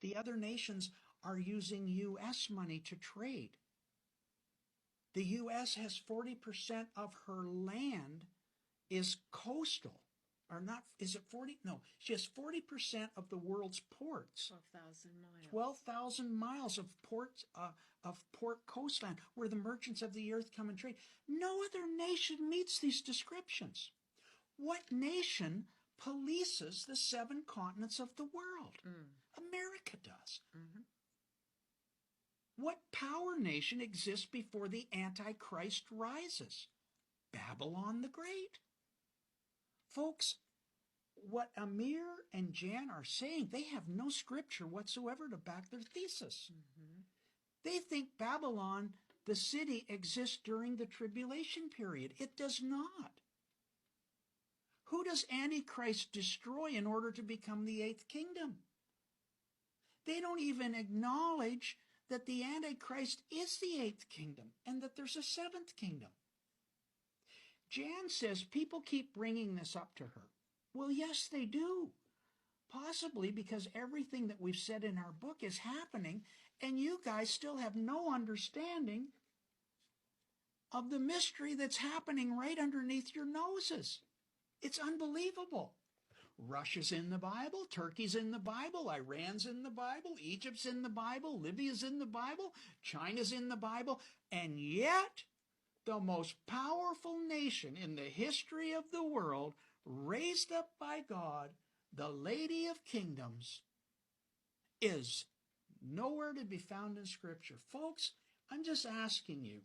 The other nations are using U.S. money to trade. The U.S. has 40% of her land is coastal. Or not, is it 40? No, she has 40% of the world's ports. 12,000 miles. 12,000 miles of port coastline where the merchants of the earth come and trade. No other nation meets these descriptions. What nation polices the 7 continents of the world? America does. What power nation exists before the Antichrist rises? Babylon the Great. Folks, what Amir and Jan are saying, they have no scripture whatsoever to back their thesis. They think Babylon, the city, exists during the tribulation period. It does not. Who does Antichrist destroy in order to become the 8th kingdom? They don't even acknowledge that the Antichrist is the 8th kingdom and that there's a 7th kingdom. Jan says people keep bringing this up to her. Well, yes, they do. Possibly because everything that we've said in our book is happening, and you guys still have no understanding of the mystery that's happening right underneath your noses. It's unbelievable. Russia's in the Bible, Turkey's in the Bible, Iran's in the Bible, Egypt's in the Bible, Libya's in the Bible, China's in the Bible, and yet the most powerful nation in the history of the world, raised up by God, the Lady of Kingdoms, is nowhere to be found in Scripture. Folks, I'm just asking you,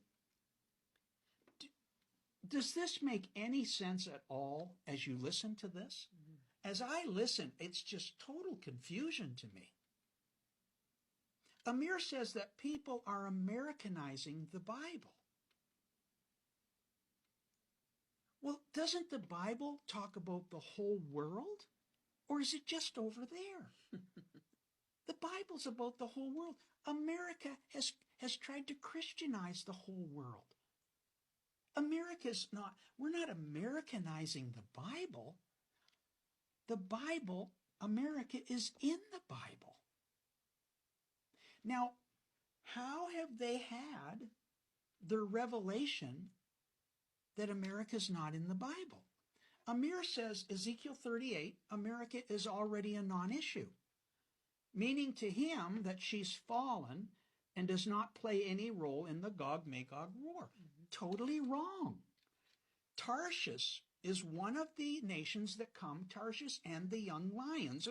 does this make any sense at all as you listen to this? As I listen, it's just total confusion to me. Amir says that people are Americanizing the Bible. Well, doesn't the Bible talk about the whole world? Or is it just over there? The Bible's about the whole world. America has tried to Christianize the whole world. We're not Americanizing the Bible. The Bible, America is in the Bible. Now, how have they had their revelation that America's not in the Bible? Amir says, Ezekiel 38, America is already a non-issue, meaning to him that she's fallen and does not play any role in the Gog-Magog war. Totally wrong. Tarshish is one of the nations that come, Tarshish and the young lions.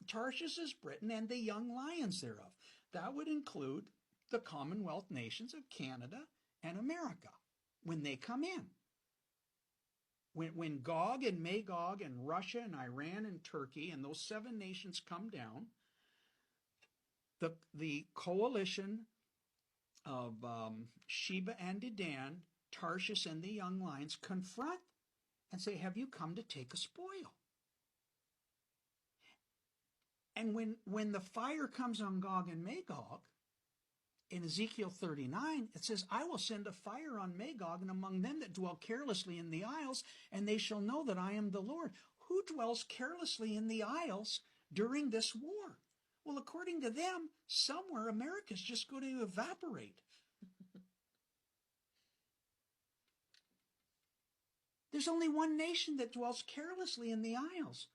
Tarshish is Britain and the young lions thereof. That would include the Commonwealth nations of Canada and America when they come in. When Gog and Magog and Russia and Iran and Turkey and those 7 nations come down, the coalition of Sheba and Dedan, Tarshish and the young lions confront and say, have you come to take a spoil? And when the fire comes on Gog and Magog, in Ezekiel 39, it says, I will send a fire on Magog and among them that dwell carelessly in the isles, and they shall know that I am the Lord. Who dwells carelessly in the isles during this war? Well, according to them, somewhere America's just going to evaporate. There's only one nation that dwells carelessly in the isles.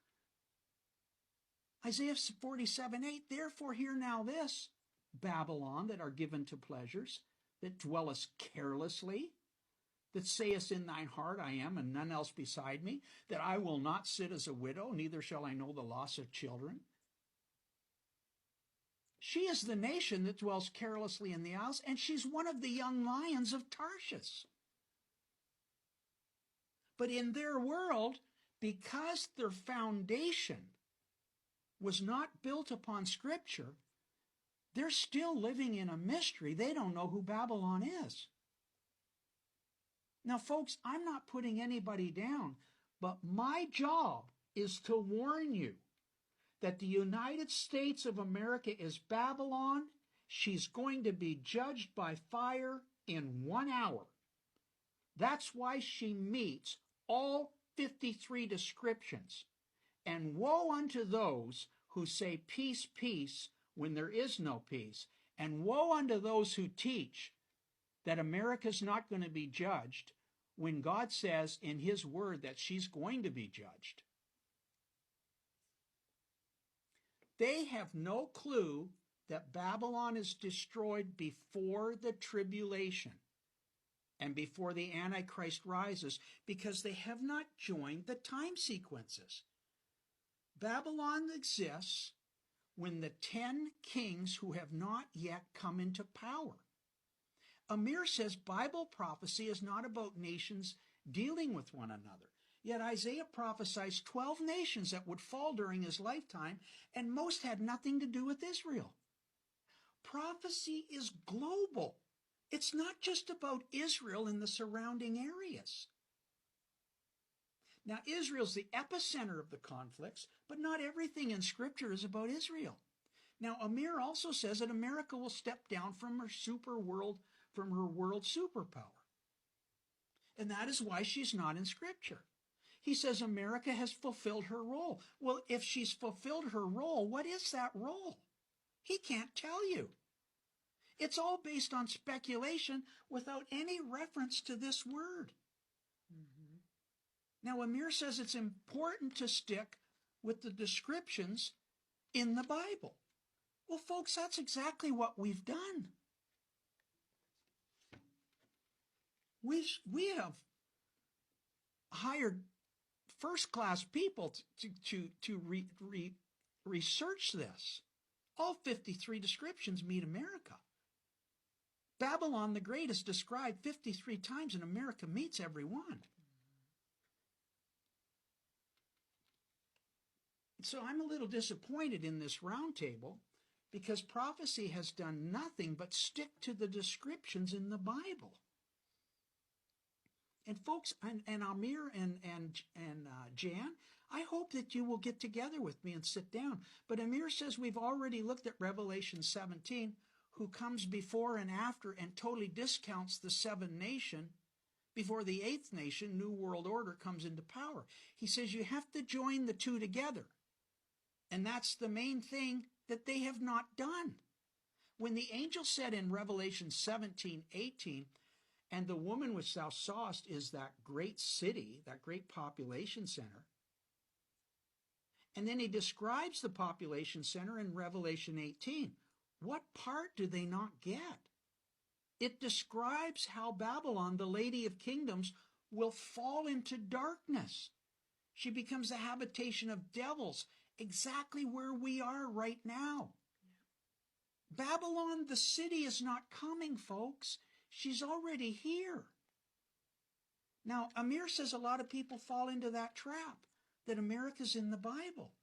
Isaiah 47:8, therefore hear now this, Babylon, that are given to pleasures, that dwellest carelessly, that sayest in thine heart, I am, and none else beside me, that I will not sit as a widow, neither shall I know the loss of children. She is the nation that dwells carelessly in the isles, and she's one of the young lions of Tarshish. But in their world, because their foundation was not built upon Scripture, they're still living in a mystery. They don't know who Babylon is. Now, folks, I'm not putting anybody down, but my job is to warn you that the United States of America is Babylon. She's going to be judged by fire in 1 hour. That's why she meets all 53 descriptions. And woe unto those who say, peace, peace, when there is no peace. And woe unto those who teach that America's not going to be judged when God says in his word that she's going to be judged. They have no clue that Babylon is destroyed before the tribulation and before the Antichrist rises, because they have not joined the time sequences. Babylon exists when the 10 kings who have not yet come into power. Amir says Bible prophecy is not about nations dealing with one another. Yet Isaiah prophesies 12 nations that would fall during his lifetime, and most had nothing to do with Israel. Prophecy is global. It's not just about Israel and the surrounding areas. Now, Israel's the epicenter of the conflicts, but not everything in Scripture is about Israel. Now, Amir also says that America will step down from her world superpower. And that is why she's not in Scripture. He says America has fulfilled her role. Well, if she's fulfilled her role, what is that role? He can't tell you. It's all based on speculation without any reference to this word. Now, Amir says it's important to stick with the descriptions in the Bible. Well, folks, that's exactly what we've done. We have hired first-class people to research this. All 53 descriptions meet America. Babylon the Great is described 53 times, and America meets every one. So I'm a little disappointed in this roundtable because prophecy has done nothing but stick to the descriptions in the Bible. And folks, and Amir and Jan, I hope that you will get together with me and sit down. But Amir says we've already looked at Revelation 17, who comes before and after and totally discounts the 7th nation before the 8th nation, New World Order, comes into power. He says you have to join the two together. And that's the main thing that they have not done. When the angel said in Revelation 17:18, and the woman which thou sawest is that great city, that great population center. And then he describes the population center in Revelation 18. What part do they not get? It describes how Babylon, the Lady of Kingdoms, will fall into darkness. She becomes the habitation of devils, exactly where we are right now. Babylon, the city, is not coming, folks. She's already here. Now, Amir says a lot of people fall into that trap, that America's in the Bible.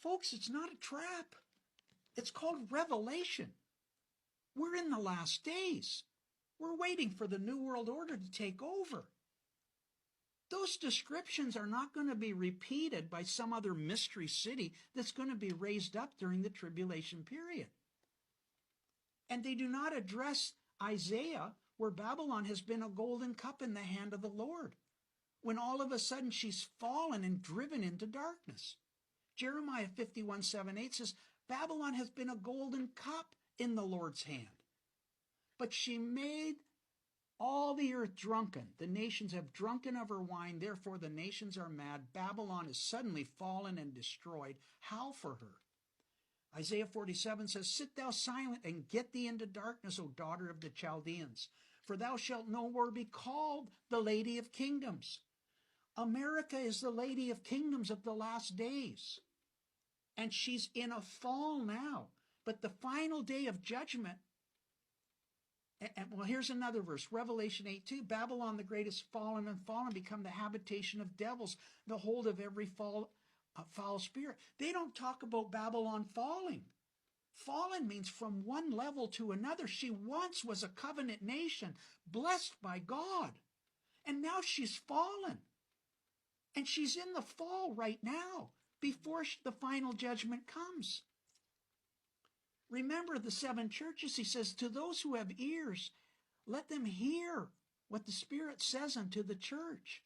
Folks, it's not a trap. It's called Revelation. We're in the last days. We're waiting for the New World Order to take over. Those descriptions are not going to be repeated by some other mystery city that's going to be raised up during the tribulation period. And they do not address Isaiah, where Babylon has been a golden cup in the hand of the Lord, when all of a sudden she's fallen and driven into darkness. Jeremiah 51:7-8 says, Babylon has been a golden cup in the Lord's hand, but she made all the earth drunken. The nations have drunken of her wine, therefore the nations are mad. Babylon is suddenly fallen and destroyed. Howl for her. Isaiah 47 says, Sit thou silent and get thee into darkness, O daughter of the Chaldeans, for thou shalt no more be called the Lady of Kingdoms. America is the Lady of Kingdoms of the last days, and she's in a fall now. But the final day of judgment, well, here's another verse, Revelation 8:2, Babylon the Great is fallen and fallen, become the habitation of devils, the hold of every foul spirit. They don't talk about Babylon falling. Fallen means from one level to another. She once was a covenant nation, blessed by God, and now she's fallen. And she's in the fall right now, before the final judgment comes. Remember the 7 churches, he says, to those who have ears, let them hear what the Spirit says unto the church.